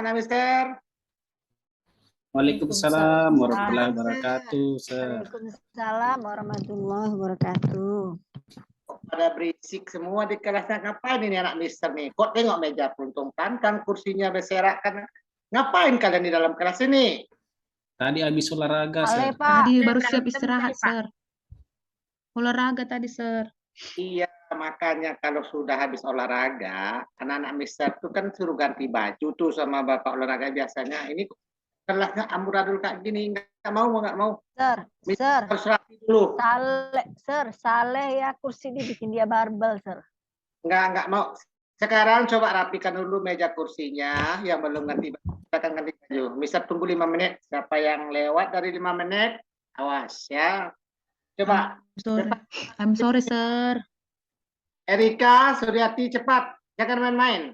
anak Mister? Waalaikumsalam warahmatullahi wabarakatuh, Sir. Waalaikumsalam warahmatullahi wabarakatuh. Pada berisik semua di kelasnya. Ngapain ini anak Mister nih? Kok tengok meja peruntungan kan kursinya berserak kan? Ngapain kalian di dalam kelas ini? Tadi habis olahraga, Ale, Sir. Pak. Tadi baru siap istirahat, Sir. Olahraga tadi, Sir. Iya, makanya kalau sudah habis olahraga, anak-anak Mister tuh kan suruh ganti baju tuh sama bapak olahraga biasanya. Ini kelasnya amburadul kayak gini, nggak mau. Sir, Mister harus rapi dulu. Saleh ya kursi dibikin dia barbel, Sir. Nggak mau. Sekarang coba rapikan dulu meja kursinya yang belum ganti baju. Silakan ganti baju. Mister tunggu 5 menit. Siapa yang lewat dari 5 menit, awas ya. Coba. I'm sorry, Sir. Erika, Suryati, cepat. Jangan main-main.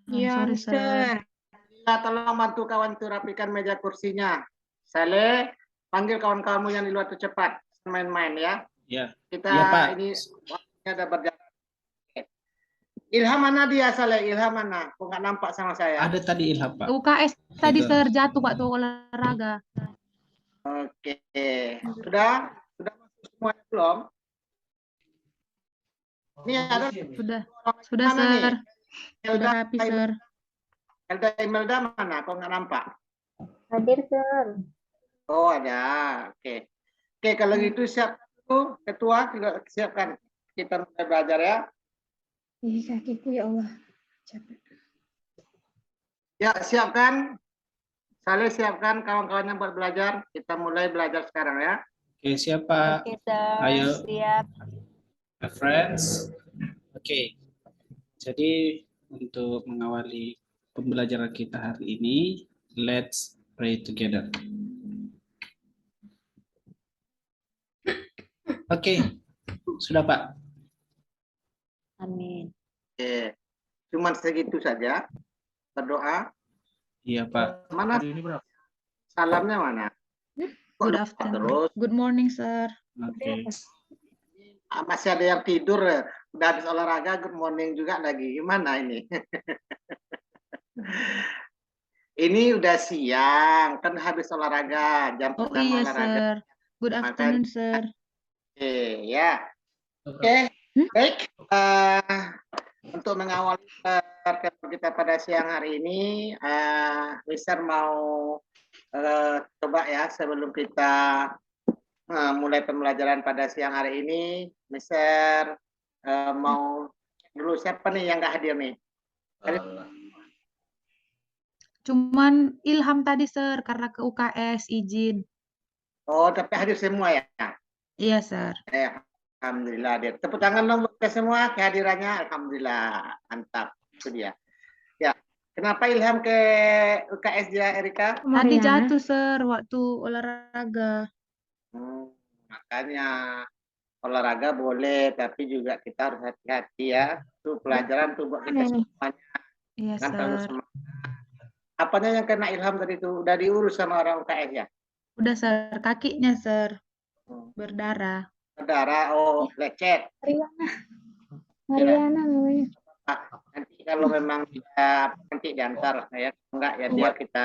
I'm sorry, Sir. Lila, tolong bantu kawan tuh rapikan meja kursinya. Saleh, panggil kawan-kawanmu yang di luar tuh cepat. Main-main ya. Ya. Kita Ya, Pak. ini waktunya udah berjalan. Oke. Ilham mana dia, Saleh? Ilham mana? Kok nggak nampak sama saya? Ada tadi Ilham, Pak. UKS tadi, Itu. Sir, jatuh waktu olahraga. Oke. Sudah masuk semuanya belum? Ini ada Sudah, mana nih? Sir. Sudah Elda, rapi, Sir. Elda Imelda mana? Kok nggak nampak? Hadir, Sir. Oh, ada. Oke. Oke, kalau gitu siap dulu. Ketua juga siapkan. Kita mulai belajar ya. Ih, kakiku ya Allah. Capek. Ya, siapkan. Saleh siapkan kawan-kawannya buat belajar. Kita mulai belajar sekarang ya. Oke, siapa? Oke, Sir. Ayo. Siap. My friends. Oke. Jadi untuk mengawali pembelajaran kita hari ini, let's pray together. Oke. Sudah, Pak. Amin. Oke. Cuman segitu saja. Berdoa. Iya, Pak. Mana salamnya mana? Kok Good lupa afternoon. terus? Good morning, Sir. Oke. Masih ada yang tidur. Udah habis olahraga, good morning juga lagi. Gimana ini? Ini udah siang. Kan habis olahraga. Jam Oh 6 iya, olahraga. Sir. Good afternoon, Sir. Oke, ya. Oke, baik. Untuk mengawali pertemuan kita pada siang hari ini, Mister mau coba ya sebelum kita mulai pembelajaran pada siang hari ini, Mister mau dulu siapa nih yang nggak hadir nih? Cuman Ilham tadi, Sir, karena ke UKS izin. Oh, tapi hadir semua ya? Iya, Sir. Alhamdulillah hadir. Tepuk tangan dong buat kita semua kehadirannya. Alhamdulillah, mantap. Itu dia. Ya, kenapa Ilham ke UKS dia, Erika? Tadi jatuh, Sir, waktu olahraga. Makanya olahraga boleh, tapi juga kita harus hati-hati ya. Itu pelajaran tuh buat kita semuanya. Iya, Kan terlalu Sir. semangat. Apanya yang kena Ilham tadi itu udah diurus sama orang UKS ya? Udah, Sir. Kakinya, Sir. Berdarah. Berdarah, oh lecet. Mariana namanya. Nanti kalau memang dia nanti diantar ya, enggak ya dia kita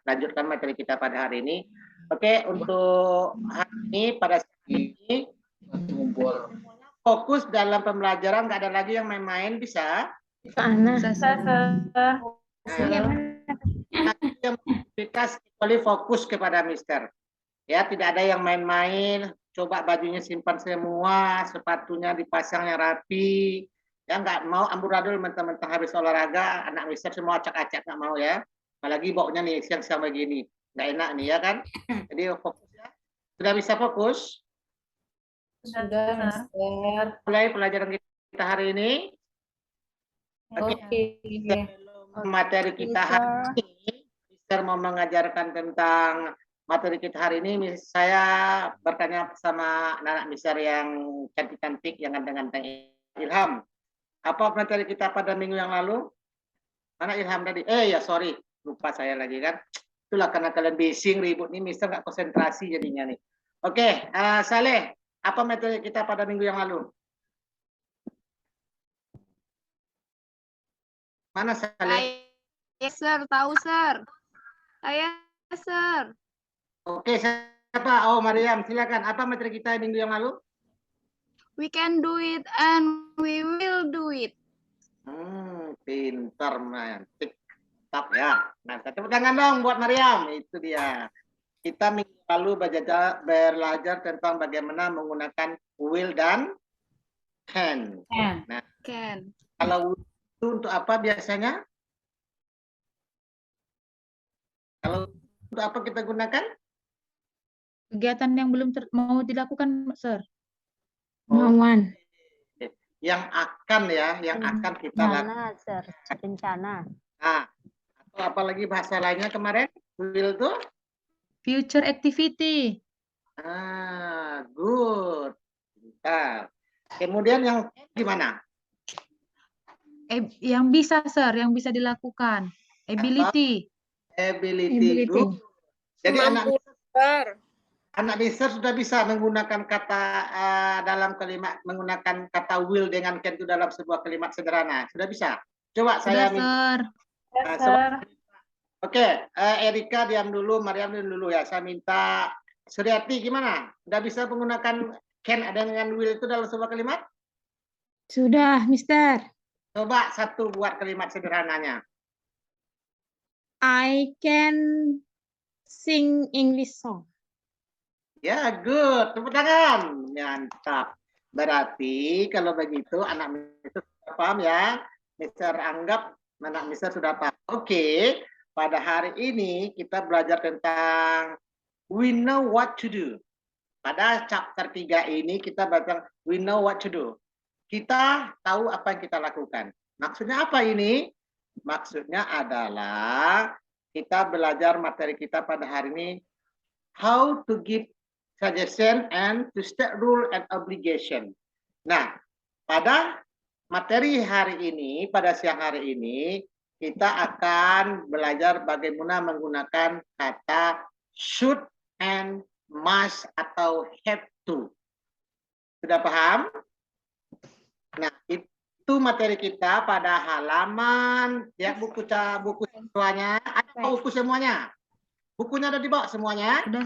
lanjutkan materi kita pada hari ini. Oke, untuk hari ini pada saat ini fokus dalam pembelajaran, nggak ada lagi yang main-main, bisa? Bisa, Sir. Yang kita kecuali fokus kepada Mister. Ya, tidak ada yang main-main. Coba bajunya simpan semua, sepatunya dipasang yang rapi. Ya, nggak mau amburadul mentang-mentang habis olahraga, anak Mister semua acak-acak, nggak mau ya. Apalagi baunya nih siang-siang begini. Nggak enak nih ya kan. Jadi fokus ya. Sudah bisa fokus? Sudah, Mister. Mulai pelajaran kita hari ini. Oke. Materi kita hari ini, Mister mau mengajarkan tentang materi kita hari ini. Saya bertanya sama anak-anak Mister yang cantik-cantik, yang ganteng-ganteng. Ilham, apa materi kita pada minggu yang lalu? Mana Ilham tadi? Ya sorry, lupa saya lagi kan. Itulah karena kalian bising ribut nih, Mister nggak konsentrasi jadinya nih. Oke, Saleh, apa materi kita pada minggu yang lalu? Mana Saleh? Yes, sir. Tahu, sir. Saya, sir. Oke, siapa? Oh, Mariam, silakan. Apa materi kita minggu yang lalu? We can do it and we will do it. Pintar, mantap ya. Nah, tepuk tangan dong buat Mariam. Itu dia. Kita minggu lalu belajar tentang bagaimana menggunakan will dan can. Nah, Can. kalau will itu untuk apa biasanya? Kalau untuk apa kita gunakan? Kegiatan yang belum mau dilakukan, Sir. Mauan. Yang akan ya, yang akan kita lakukan. Rencana, Sir. Rencana. Nah, atau apalagi bahasa lainnya kemarin, will itu? Future activity. Good. Bentar. Kemudian yang gimana? Yang bisa, Sir, yang bisa dilakukan. Ability. Ability. Ability. Good. Jadi Mampu, sir. anak Mister sudah bisa menggunakan kata dalam kalimat, menggunakan kata will dengan can itu dalam sebuah kalimat sederhana. Sudah bisa? Coba Sudah, saya minta. Sir. Oke, Erika diam dulu, Mariam diam dulu ya. Saya minta Suryati gimana? Sudah bisa menggunakan can dengan will itu dalam sebuah kalimat? Sudah, Mister. Coba satu buat kalimat sederhananya. I can sing English song. Ya, good. Tepuk tangan. Mantap. Berarti kalau begitu anak Mister sudah paham ya. Mister anggap anak Mister sudah paham. Oke, pada hari ini kita belajar tentang we know what to do. Pada chapter 3 ini kita belajar we know what to do. Kita tahu apa yang kita lakukan. Maksudnya apa ini? Maksudnya adalah kita belajar materi kita pada hari ini how to give suggestion and to state rule and obligation. Nah, pada materi hari ini, pada siang hari ini, kita akan belajar bagaimana menggunakan kata should and must atau have to. Sudah paham? Nah, itu materi kita pada halaman ya buku siswanya. Ada buku semuanya? Bukunya ada di bawah semuanya? Sudah,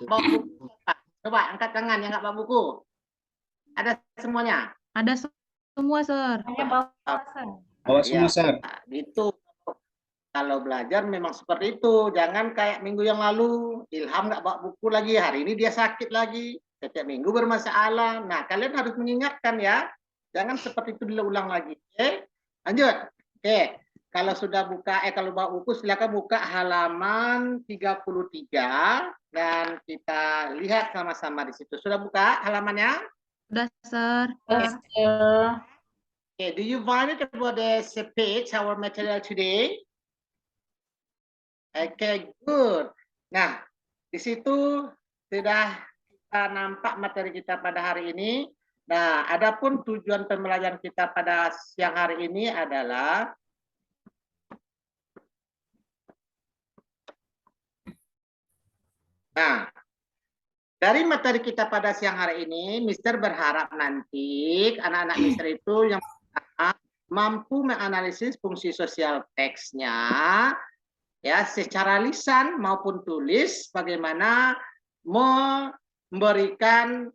Bawa buku. Coba angkat tangan yang nggak bawa buku. Ada semuanya? Ada semua, Sir. Bawa semua, Ya, Sir. gitu. Kalau belajar memang seperti itu. Jangan kayak minggu yang lalu, Ilham nggak bawa buku lagi. Hari ini dia sakit lagi. Setiap minggu bermasalah. Nah, kalian harus mengingatkan ya. Jangan seperti itu diulang lagi. Oke? Lanjut. Oke. Kalau sudah buka, kalau bawa buku, silakan buka halaman 33 dan kita lihat sama-sama di situ. Sudah buka halamannya? Sudah, Sir. Okay, do you find it about this page, our material today? Okay, good. Nah, di situ sudah kita nampak materi kita pada hari ini. Nah, adapun tujuan pembelajaran kita pada siang hari ini adalah dari materi kita pada siang hari ini, Mister berharap nanti anak-anak Mister itu yang mampu menganalisis fungsi sosial teksnya, ya secara lisan maupun tulis, bagaimana memberikan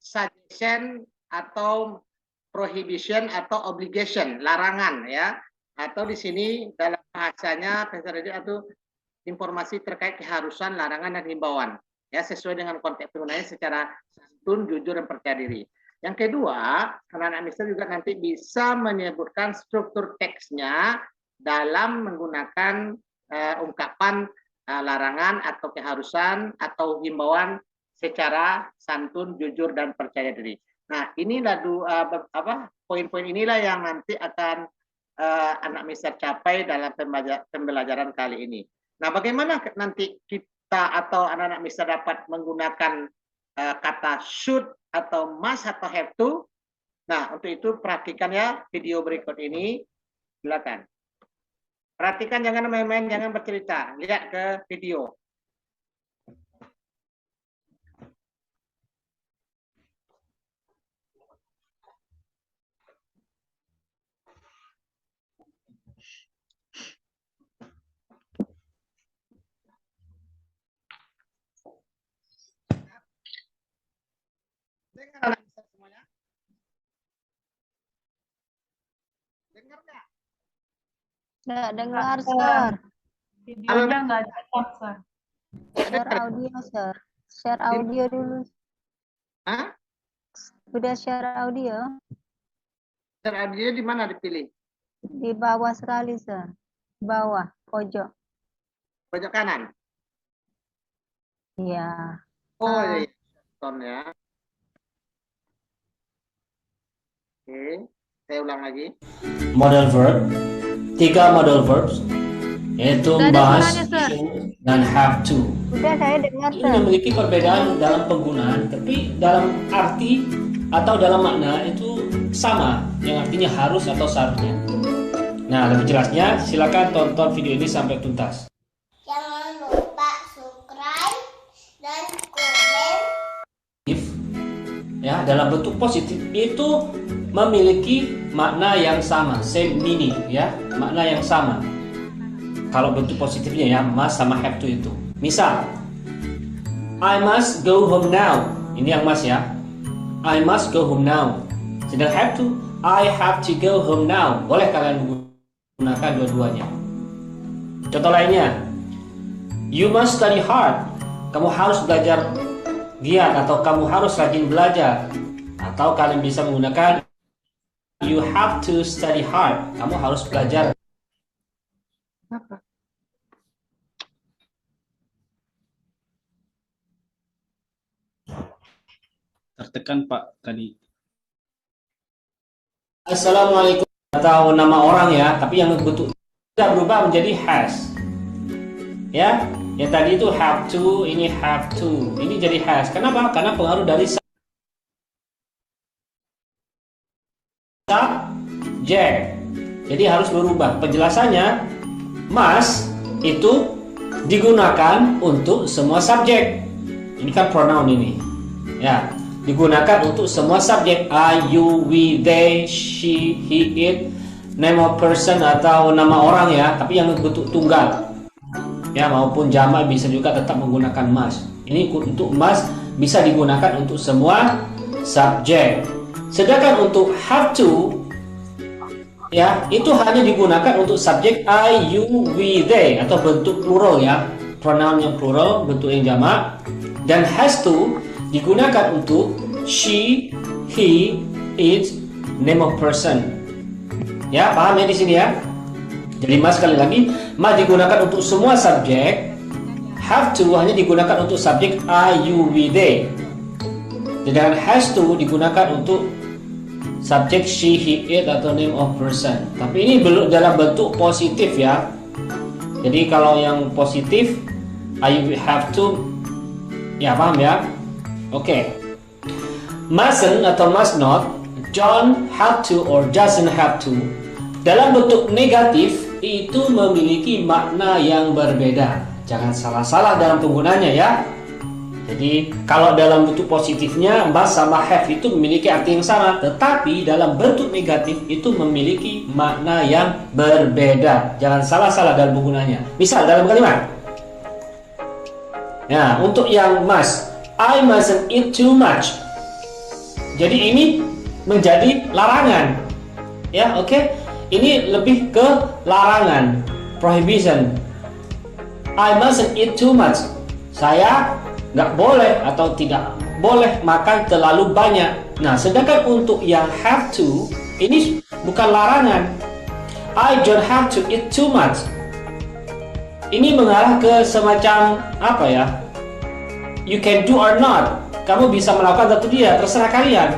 suggestion atau prohibition atau obligation, larangan ya, atau di sini dalam bahasanya atau informasi terkait keharusan, larangan dan himbauan. Ya, sesuai dengan konteks penggunaannya secara santun, jujur, dan percaya diri. Yang kedua, anak-anak Mister juga nanti bisa menyebutkan struktur teksnya dalam menggunakan ungkapan larangan atau keharusan atau himbauan secara santun, jujur, dan percaya diri. Nah, inilah poin-poin inilah yang nanti akan anak Mister capai dalam pembelajaran kali ini. Nah, bagaimana nanti kita atau anak-anak Mister dapat menggunakan kata should atau must atau have to? Nah, untuk itu perhatikan ya video berikut ini. Silakan. Perhatikan, jangan main-main, jangan bercerita. Lihat ke video. Nggak dengar, Sir. Videonya nggak cocok, Sir. Share audio, Sir. Share audio dulu. Hah? Udah share audio? Share audio di mana dipilih? Di bawah sekali, Sir. Bawah, pojok. Pojok kanan. Iya. Oh iya, Ton ya. Oke, saya ulang lagi. Model verb, 3 model verbs, yaitu Nggak ada must, suaranya, Sir. should, dan have to. Udah saya dengar, Ini Sir. memiliki perbedaan dalam penggunaan, tapi dalam arti atau dalam makna itu sama, yang artinya harus atau seharusnya. Nah, lebih jelasnya silakan tonton video ini sampai tuntas. Jangan lupa subscribe dan komen. Ya, dalam bentuk positif itu memiliki makna yang sama, same meaning ya, makna yang sama. Kalau bentuk positifnya ya, must sama have to itu. Misal, I must go home now. Ini yang must ya. I must go home now. Sedang have to, I have to go home now. Boleh kalian menggunakan dua-duanya. Contoh lainnya, you must study hard. Kamu harus belajar giat atau kamu harus rajin belajar. Atau kalian bisa menggunakan you have to study hard. Kamu harus belajar. Tertekan Pak tadi. Assalamualaikum atau nama orang ya, tapi yang bentuk tidak berubah menjadi has. Ya, yang tadi itu have to, ini have to, ini jadi has. Kenapa? Karena pengaruh dari subject. Jadi harus berubah. Penjelasannya, must itu digunakan untuk semua subjek. Ini kan pronoun ini. Ya, digunakan untuk semua subjek. I, you, we, they, she, he, it, name of person atau nama orang ya, tapi yang bentuk tunggal. Ya, maupun jamak bisa juga tetap menggunakan must. Ini untuk must bisa digunakan untuk semua subjek. Sedangkan untuk have to ya, itu hanya digunakan untuk subjek I, you, we, they atau bentuk plural ya, pronoun yang plural, bentuk yang jamak. Dan has to digunakan untuk she, he, it, name of person. Ya, paham ya di sini ya? Jadi must sekali lagi, must digunakan untuk semua subjek, have to hanya digunakan untuk subjek I, you, we, they. Sedangkan has to digunakan untuk subjek she, he, it atau name of person. Tapi ini belum dalam bentuk positif ya. Jadi kalau yang positif I have to, ya paham ya? Oke. Mustn't atau must not, don't have to or doesn't have to. Dalam bentuk negatif itu memiliki makna yang berbeda. Jangan salah-salah dalam penggunanya ya. Jadi kalau dalam bentuk positifnya must sama have itu memiliki arti yang sama, tetapi dalam bentuk negatif itu memiliki makna yang berbeda. Jangan salah-salah dalam penggunanya. Misal dalam kalimat. Ya, untuk yang must, I mustn't eat too much. Jadi ini menjadi larangan. Ya, oke. Ini lebih ke larangan, prohibition. I mustn't eat too much. Saya nggak boleh atau tidak boleh makan terlalu banyak. Nah, sedangkan untuk yang have to, ini bukan larangan. I don't have to eat too much. Ini mengarah ke semacam apa ya? You can do or not. Kamu bisa melakukan atau tidak, terserah kalian.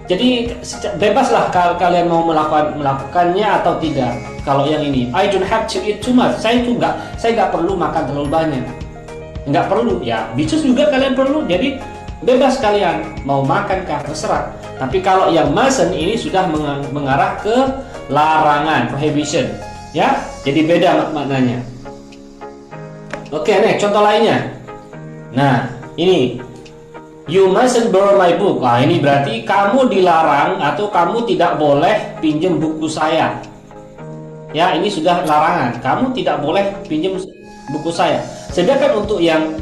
Jadi bebaslah kalau kalian mau melakukannya atau tidak. Kalau yang ini, I don't have to eat too much. Saya nggak perlu makan terlalu banyak. Nggak perlu ya, bisa juga kalian perlu. Jadi bebas kalian mau makan kah, terserah. Tapi kalau yang mustn't ini sudah mengarah ke larangan, prohibition. Ya, jadi beda maknanya. Oke, nih contoh lainnya. Nah, ini you mustn't borrow my book. Nah, ini berarti kamu dilarang atau kamu tidak boleh pinjam buku saya. Ya, ini sudah larangan. Kamu tidak boleh pinjam buku saya. Sedangkan untuk yang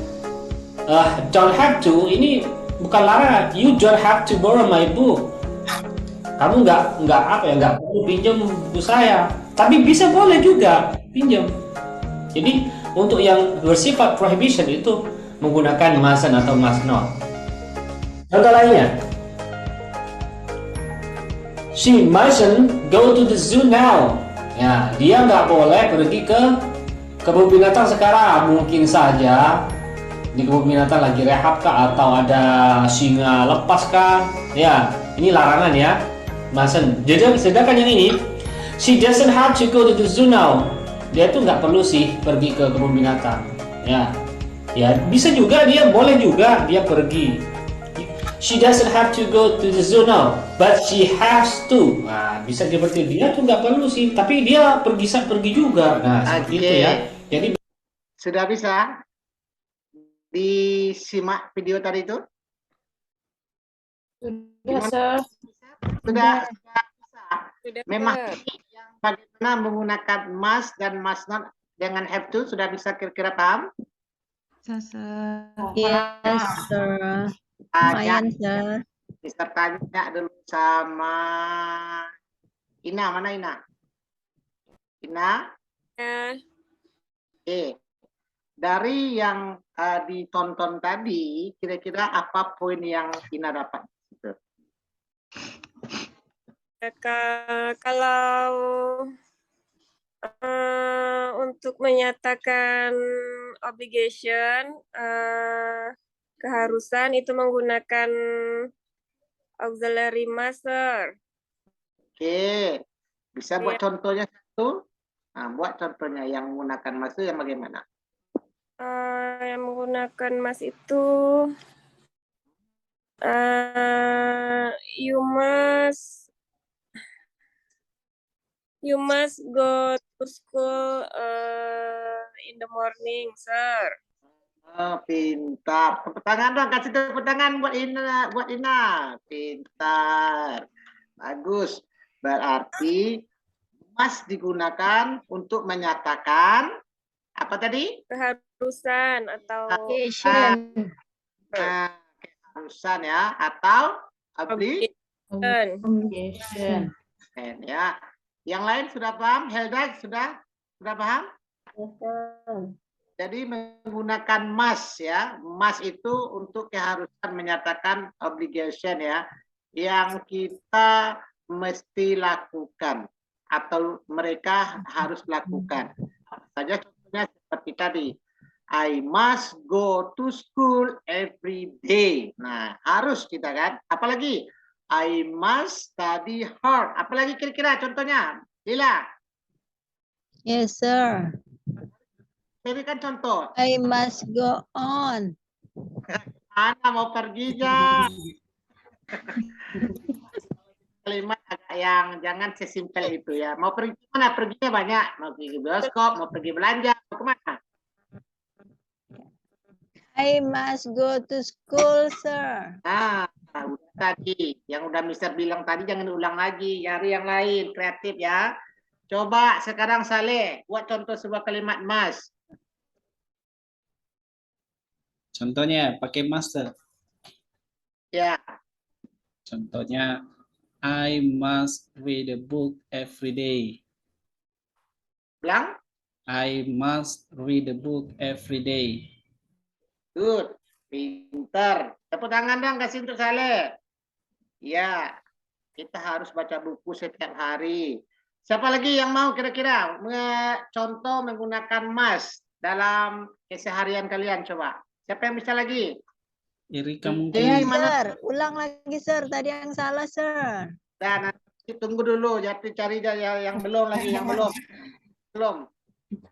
don't have to, ini bukan larangan. You don't have to borrow my book. Kamu nggak perlu pinjam buku saya. Tapi bisa boleh juga pinjam. Jadi untuk yang bersifat prohibition itu menggunakan mustn't atau must not. Contoh lainnya, she mustn't go to the zoo now. Ya, dia nggak boleh pergi ke kebun binatang sekarang. Mungkin saja di kebun binatang lagi rehab kah, atau ada singa lepas kah. Ya, ini larangan ya. Mustn't. Jadi sedangkan yang ini, she doesn't have to go to the zoo now. Dia tuh nggak perlu sih pergi ke kebun binatang. Ya, ya bisa juga dia boleh juga dia pergi. She doesn't have to go to the zoo now, but she has to. Nah, bisa seperti dia tuh nggak perlu sih, tapi dia pergi juga. Nah, seperti itu ya. Jadi Sudah bisa disimak video tadi itu? Sudah, sir. Sudah bisa. Memang yang bagaimana menggunakan must dan must not dengan have to sudah bisa kira-kira paham? Bisa, sir. Yes, sir. Lumayan, sir. Mister tanya dulu sama Ina, mana Ina? Ina? Dari yang ditonton tadi, kira-kira apa poin yang Ina dapat? Kalau untuk menyatakan obligation, keharusan itu menggunakan auxiliary must, sir. Oke, bisa buat contohnya satu? Nah, buat contohnya yang menggunakan must yang bagaimana? Yang menggunakan must itu you must go to school in the morning, sir. Oh, pintar. Tepuk tangan dong, kasih tepuk tangan buat Ina. Pintar. Bagus. Berarti must digunakan untuk menyatakan apa tadi? Keharusan atau Keharusan ya, atau Obligation. ya. Yang lain sudah paham? Helda sudah paham? Jadi menggunakan must ya. Must itu untuk keharusan menyatakan obligation ya. Yang kita mesti lakukan atau mereka harus lakukan. Saja contohnya seperti tadi. I must go to school every day. Nah, harus kita kan. Apalagi I must study hard. Apalagi kira-kira contohnya? Lila. Yes, sir. Berikan contoh. I must go on. Mana mau perginya? Kalimat agak yang jangan sesimpel itu ya. Mau pergi mana? Perginya banyak. Mau pergi bioskop, mau pergi belanja, mau kemana? I must go to school, sir. Nah, udah tadi. Yang udah Mister bilang tadi jangan ulang lagi. Cari yang lain, kreatif ya. Coba sekarang Saleh, buat contoh sebuah kalimat must. Contohnya pakai master. Ya. Contohnya I must read a book every day. Bilang? I must read a book every day. Good. Pintar. Tepuk tangan dong kasih untuk Saleh. Ya. Kita harus baca buku setiap hari. Siapa lagi yang mau kira-kira contoh menggunakan must dalam keseharian kalian coba? Siapa yang bisa lagi? Erika mungkin. Sir, ulang lagi, sir. Tadi yang salah, sir. Dan nanti tunggu dulu, jadi cari yang belum lagi, yang belum.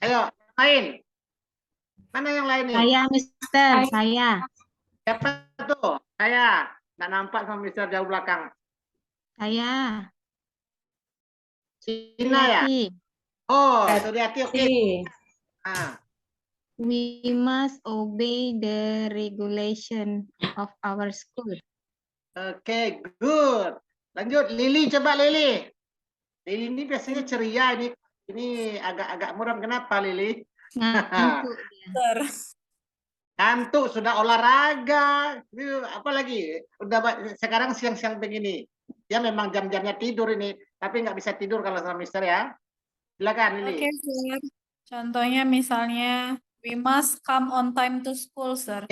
Ayo, yang lain. Mana yang lain nih? Saya, Mister. Saya. Siapa tuh? Saya. Nggak nampak sama Mister jauh belakang. Saya. Cina ya? Oh, Suriati, oke. Ah. We must obey the regulation of our school. Oke, good. Lanjut, Lili, coba Lili. Lili ini biasanya ceria, ini agak muram. Kenapa Lili? Ngantuk dia. Ngantuk, sudah olahraga. Apa lagi? Udah sekarang siang-siang begini. Dia memang jam-jamnya tidur ini, tapi nggak bisa tidur kalau sama Mister ya. Silakan Lili. Oke, sir. Contohnya misalnya, we must come on time to school, sir.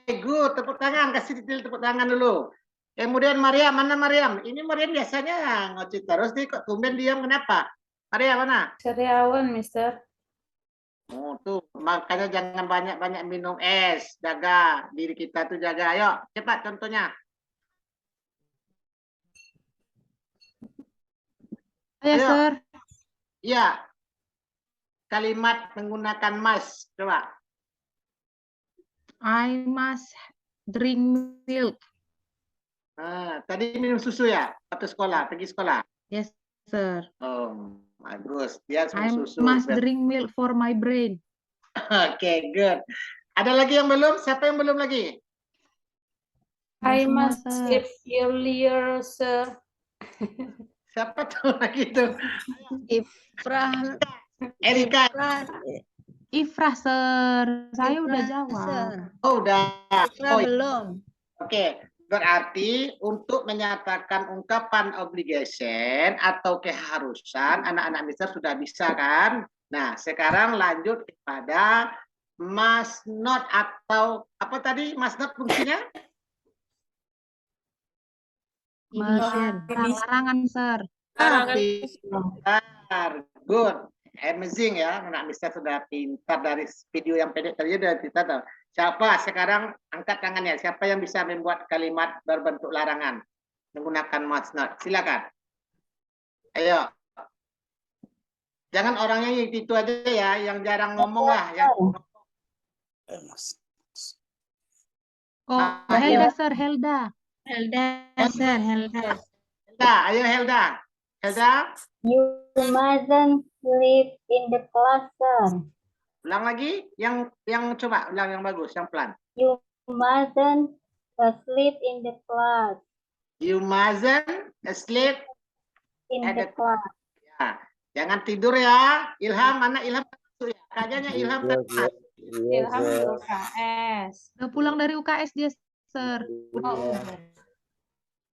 Good, tepuk tangan, kasih detail tepuk tangan dulu. Kemudian Maryam, mana Maryam? Ini Maryam biasanya ngocit terus nih, kok tumben diam kenapa? Maryam mana? Sariawan, Mister. Oh tuh, makanya jangan banyak-banyak minum es, jaga diri kita tuh jaga. Ayo, cepat contohnya. Ayo, Ayo. Sir. Iya. Kalimat menggunakan must, coba. I must drink milk. Nah, tadi minum susu ya, waktu sekolah, pergi sekolah. Yes, Sir. Oh, bagus. Dia I minum susu. must drink milk for my brain. Oke, good. Ada lagi yang belum? Siapa yang belum lagi? I Semua, must Sir. sleep earlier, sir. Siapa tuh lagi tuh? Ifrah, Erika. Ifrah, Ifrah, Sir. Saya udah Ifrah, jawab. Sir. Oh, udah. Ifrah Oh, belum. Oke, berarti untuk menyatakan ungkapan obligation atau keharusan, anak-anak mister sudah bisa kan? Nah, sekarang lanjut kepada must not atau apa tadi must not fungsinya? Larangan, Sir. Larangan. Pintar, good, amazing ya, anak mister sudah pintar dari video yang pendek tadi udah pintar. Tuh. Siapa sekarang angkat tangannya? Siapa yang bisa membuat kalimat berbentuk larangan menggunakan must not? Silakan. Ayo. Jangan orangnya itu aja ya, yang jarang ngomong lah. Yang... Oh, Helda, Sir. Helda. Helda, Sir, Helda. Helda, ayo Helda. Helda, You mustn't sleep in the class, sir. ulang lagi. Yang coba ulang yang bagus, yang pelan. You mustn't sleep in the class. You mustn't sleep. In At the the- class. Ya, jangan tidur ya. Ilham, mana Ilham? Ya, kayaknya Ilham kan. Ilham di UKS. Udah pulang dari UKS dia, Sir. Oh,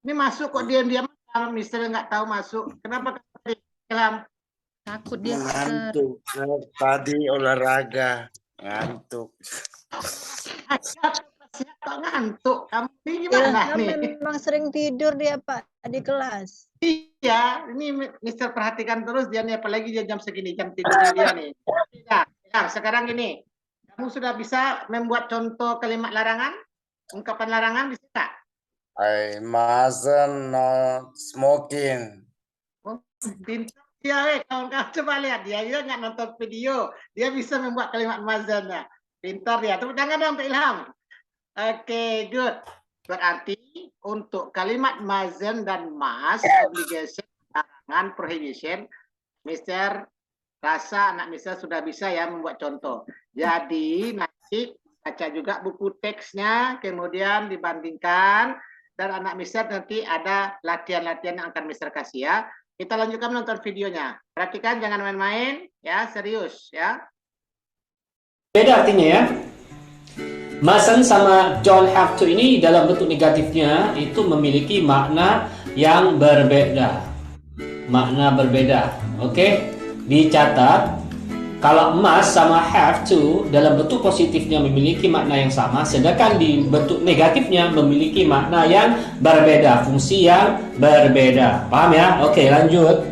Ini masuk kok diam-diam. Kalau mister nggak tahu masuk. Kenapa tadi Ilham? Takut dia, Sir. Ngantuk. Tadi olahraga. Ngantuk. Siapa ngantuk? Kamu ini gimana Ilham nih? memang sering tidur dia, Pak, di kelas. Iya, ini Mister perhatikan terus dia nih, apalagi dia jam segini, jam tidurnya dia nih. Ya, sekarang ini, kamu sudah bisa membuat contoh kalimat larangan? Ungkapan larangan bisa nggak? I mustn't not smoking. Oh, pintar dia, kawan-kawan coba lihat dia nggak nonton video, dia bisa membuat kalimat mazannya. Pintar dia. Tepuk tangan dong untuk Ilham. Oke, good. Berarti untuk kalimat mazan dan must, obligation, larangan, prohibition, Mister rasa anak Mister sudah bisa ya membuat contoh. Jadi nanti baca juga buku teksnya, kemudian dibandingkan, dan anak Mister nanti ada latihan-latihan yang akan Mister kasih ya. Kita lanjutkan menonton videonya. Perhatikan, jangan main-main, ya serius ya. Beda artinya ya. Mustn't sama don't have to ini dalam bentuk negatifnya itu memiliki makna yang berbeda. Makna berbeda. Oke? Dicatat. Kalau must sama have to dalam bentuk positifnya memiliki makna yang sama, sedangkan di bentuk negatifnya memiliki makna yang berbeda, fungsi yang berbeda. Paham ya? Oke, lanjut.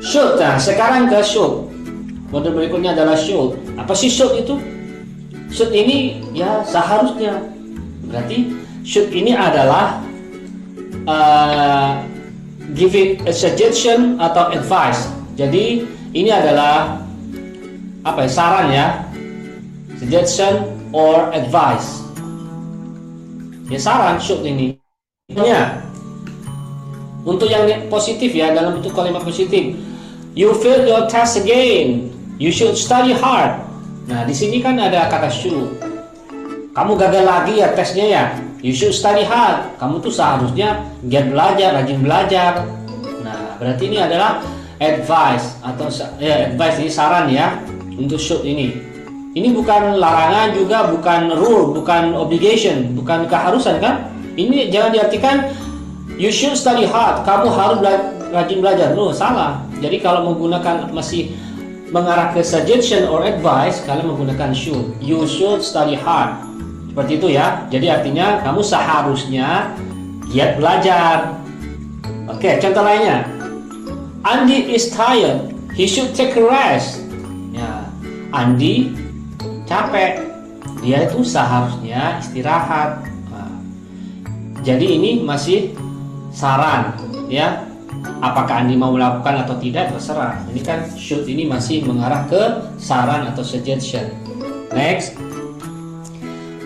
Should. Nah, sekarang ke should. Model berikutnya adalah should. Apa sih should itu? Should ini ya seharusnya. Berarti should ini adalah give it a suggestion atau advice. Jadi ini adalah apa ya, saran ya, suggestion or advice. Ya saran should ini. Ya. Untuk yang positif ya, dalam bentuk kalimat positif. You failed your test again. You should study hard. Nah, di sini kan ada kata should. Kamu gagal lagi ya tesnya ya. You should study hard. Kamu tuh seharusnya giat belajar, rajin belajar. Nah, berarti ini adalah advice atau ya advice ini saran ya untuk should ini. Ini bukan larangan juga, bukan rule, bukan obligation, bukan keharusan kan? Ini jangan diartikan you should study hard. Kamu harus rajin belajar. Loh, salah. Jadi kalau menggunakan masih mengarah ke suggestion or advice, kalian menggunakan should. You should study hard. Seperti itu ya. Jadi artinya kamu seharusnya giat belajar. Oke, contoh lainnya. Andy is tired. He should take a rest. Ya, Andy capek. Dia itu seharusnya istirahat. Nah, jadi ini masih saran, ya. Apakah Andi mau melakukan atau tidak terserah. Ini kan should ini masih mengarah ke saran atau suggestion. Next.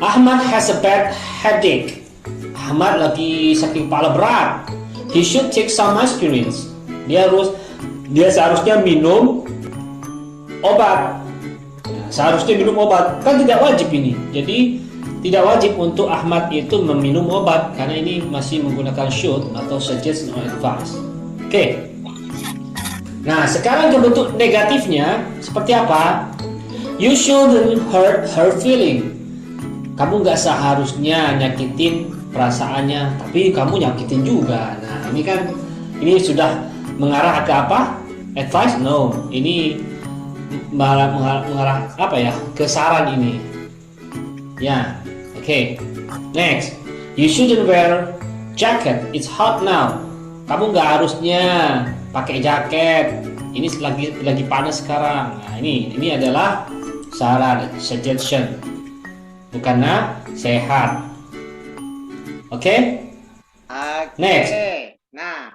Ahmad has a bad headache. Ahmad lagi sakit kepala berat. He should take some aspirins. Dia seharusnya minum obat. Ya, seharusnya minum obat. Kan tidak wajib ini. Jadi tidak wajib untuk Ahmad itu meminum obat karena ini masih menggunakan should atau suggestion or advice. Oke. Nah, sekarang ke bentuk negatifnya seperti apa? You shouldn't hurt her feeling. Kamu nggak seharusnya nyakitin perasaannya, tapi kamu nyakitin juga. Nah, ini sudah mengarah ke apa? Advice? No. Ini mengarah apa ya? Ke saran ini. Ya. Oke. Next. You shouldn't wear jacket. It's hot now. Kamu nggak harusnya pakai jaket. Ini lagi panas sekarang. Nah, ini adalah saran, suggestion, bukannya sehat. Oke? Next. Nah,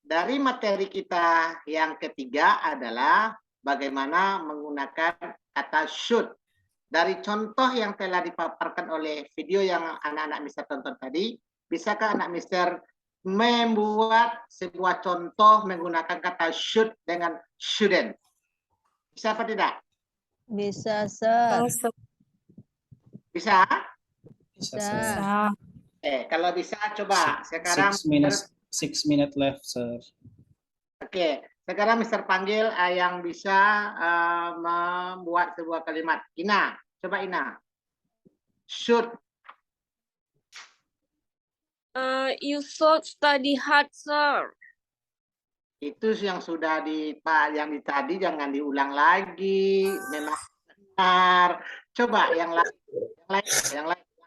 dari materi kita yang ketiga adalah bagaimana menggunakan kata should. Dari contoh yang telah dipaparkan oleh video yang anak-anak Mister tonton tadi, bisakah anak Mister membuat sebuah contoh menggunakan kata should dengan shouldn't? Bisa apa tidak? Bisa, Sir. Bisa? Bisa. Kalau bisa coba sekarang 6 minutes left, sir. Oke, sekarang Mister panggil yang bisa membuat sebuah kalimat. Ina, coba Ina. Should. You should study hard, sir. Itu yang sudah yang tadi jangan diulang lagi. Memang benar. Coba yang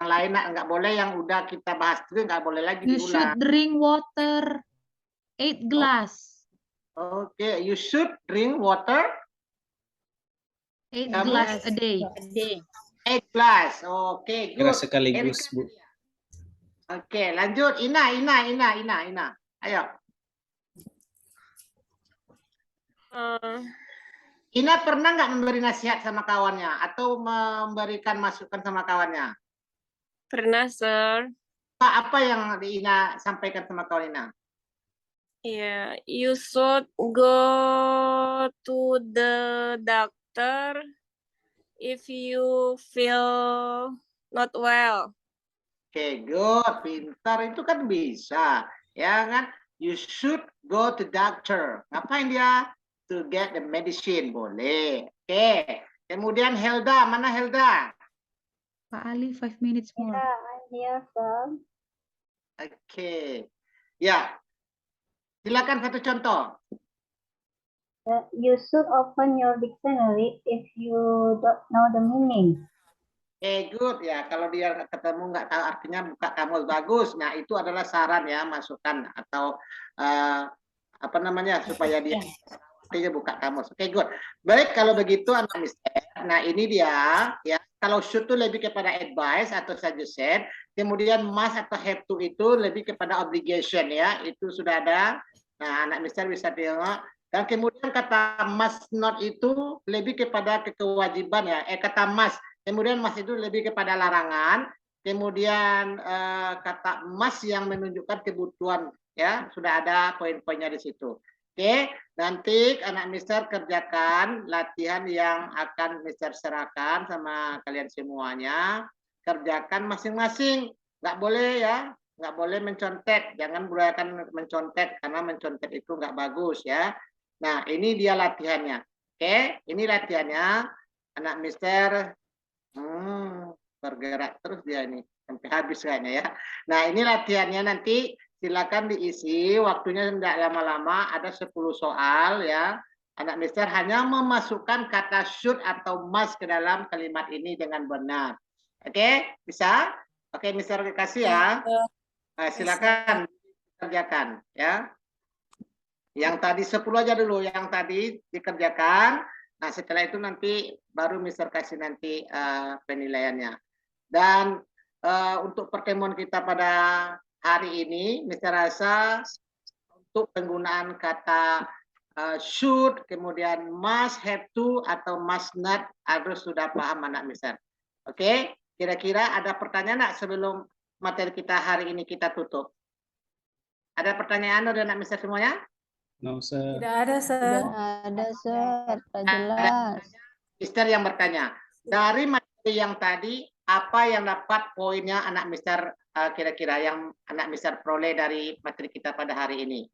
lain nggak boleh, yang udah kita bahas itu nggak boleh lagi You diulang. should drink water 8 glass. Oke, you should drink water 8 glass a day. 8 glass. Oke, Kira good. sekaligus, Bu. Oke, lanjut. Ina. Ayo. Ina pernah nggak memberi nasihat sama kawannya atau memberikan masukan sama kawannya? Pernah, sir. Apa yang Ina sampaikan sama kawan Ina? Yeah, you should go to the doctor if you feel not well. Oke, good, pintar, itu kan bisa, ya kan? You should go to doctor. Ngapain dia? To get the medicine, boleh. Oke, kemudian Helda, mana Helda? Pak Ali, 5 minutes more. Yeah, I'm here, sir. Oke, ya, silakan satu contoh. You should open your dictionary if you don't know the meaning. Good ya. Kalau dia ketemu nggak tahu artinya, buka kamus, bagus. Nah, itu adalah saran ya, masukan atau apa namanya supaya dia artinya buka kamus. Oke, good. Baik, kalau begitu anak Mister. Nah, ini dia ya. Kalau should itu lebih kepada advice atau suggestion. Kemudian must atau have to itu lebih kepada obligation ya. Itu sudah ada. Nah, anak Mister bisa tengok. Dan kemudian kata must not itu lebih kepada kewajiban ya. Kata must. Kemudian must itu lebih kepada larangan. Kemudian kata must yang menunjukkan kebutuhan ya. Sudah ada poin-poinnya di situ. Oke, nanti anak Mister kerjakan latihan yang akan Mister serahkan sama kalian semuanya. Kerjakan masing-masing. Nggak boleh ya. Nggak boleh mencontek. Jangan gunakan mencontek karena mencontek itu nggak bagus ya. Nah, ini dia latihannya. Oke, ini latihannya. Anak Mister bergerak terus dia ini sampai habis kayaknya ya. Nah, ini latihannya nanti silakan diisi, waktunya tidak lama-lama, ada 10 soal ya. Anak mister hanya memasukkan kata should atau must ke dalam kalimat ini dengan benar. Oke, bisa? Oke, mister kasih ya. Silakan kerjakan ya. Yang tadi 10 aja dulu, yang tadi dikerjakan. Nah, setelah itu nanti baru mister kasih nanti penilaiannya. Dan untuk pertemuan kita pada hari ini, mister rasa untuk penggunaan kata should, kemudian must, have to, atau must not harus sudah paham anak mister. Oke, kira-kira ada pertanyaan nggak sebelum materi kita hari ini kita tutup? Ada pertanyaan dari anak mister semuanya? No, sir. Tidak ada, Sir. Ada, Sir. Tak jelas. Mister yang bertanya, dari materi yang tadi, apa yang dapat poinnya anak mister kira-kira yang anak mister peroleh dari materi kita pada hari ini?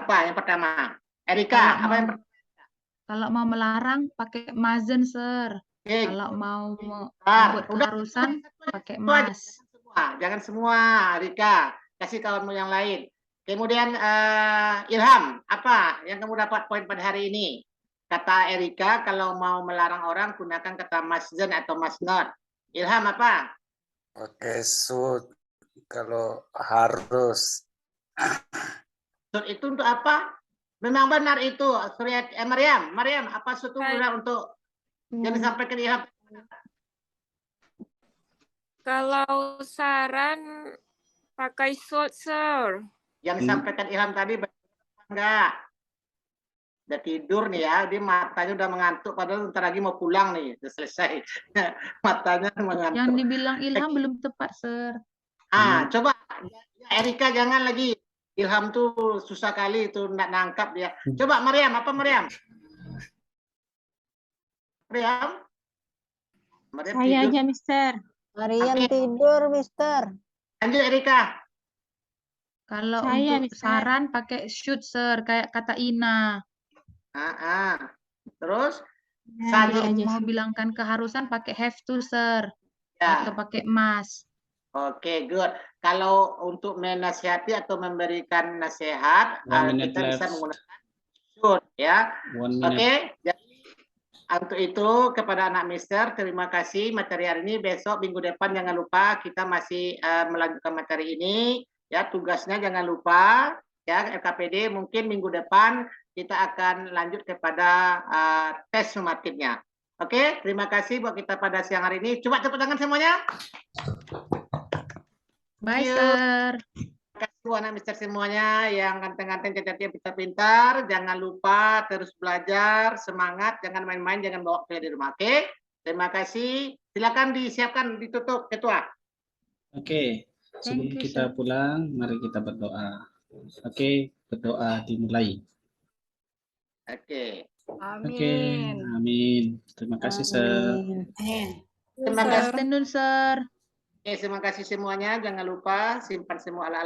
Apa yang pertama? Erika, apa yang pertama? Kalau mau melarang pakai mustn't, Sir. Oke, Kalau mau bentar. membuat Udah. keharusan pakai Itu aja, must. jangan semua, Rika. Kasih kawanmu yang lain. Kemudian Ilham, apa yang kamu dapat poin pada hari ini? Kata Erika, kalau mau melarang orang gunakan kata mustn't atau must not. Ilham apa? Oke, should. Kalau harus. Should itu untuk apa? Memang benar itu. Mariam, apa should itu benar untuk yang disampaikan Ilham? Kalau saran pakai should, Sir. Yang disampaikan Ilham tadi benar enggak? Udah tidur nih ya, dia matanya udah mengantuk padahal bentar lagi mau pulang nih, udah selesai. Matanya mengantuk. Yang dibilang Ilham belum tepat, Sir. Coba Erika jangan lagi. Ilham tuh susah kali itu nggak nangkap dia. Coba Mariam, apa Mariam? Mariam? Saya aja, Mister. Mariam Oke. tidur, Mister. Lanjut Erika. Kalau Saya, untuk Mister. saran pakai should, Sir, kayak kata Ina. Terus Saya Kalau aja. mau bilangkan keharusan pakai have to, Sir, ya. atau pakai must. Oke, good. Kalau untuk menasihati atau memberikan nasihat, 1 minute kita bisa left. menggunakan should ya. 1 minute. Oke, jadi untuk itu kepada anak mister, terima kasih materi hari ini. Besok minggu depan jangan lupa kita masih melanjutkan materi ini. Ya, tugasnya jangan lupa ya LKPD mungkin minggu depan kita akan lanjut kepada tes sumatifnya. Oke, terima kasih buat kita pada siang hari ini. Coba tepuk tangan semuanya. Bye, Yuk. Sir. Terima kasih anak mister semuanya yang ganteng-ganteng, cantik, pintar-pintar. Jangan lupa terus belajar, semangat, jangan main-main, jangan bawa kuliah di rumah. Oke, terima kasih. Silakan disiapkan, ditutup ketua. Oke, sebelum you, kita pulang, mari kita berdoa. Oke, berdoa dimulai. Oke. Oke, amin. Terima kasih, Sir. Terima Good kasih. afternoon, Sir. Oke, terima kasih semuanya. Jangan lupa simpan semua ala-ala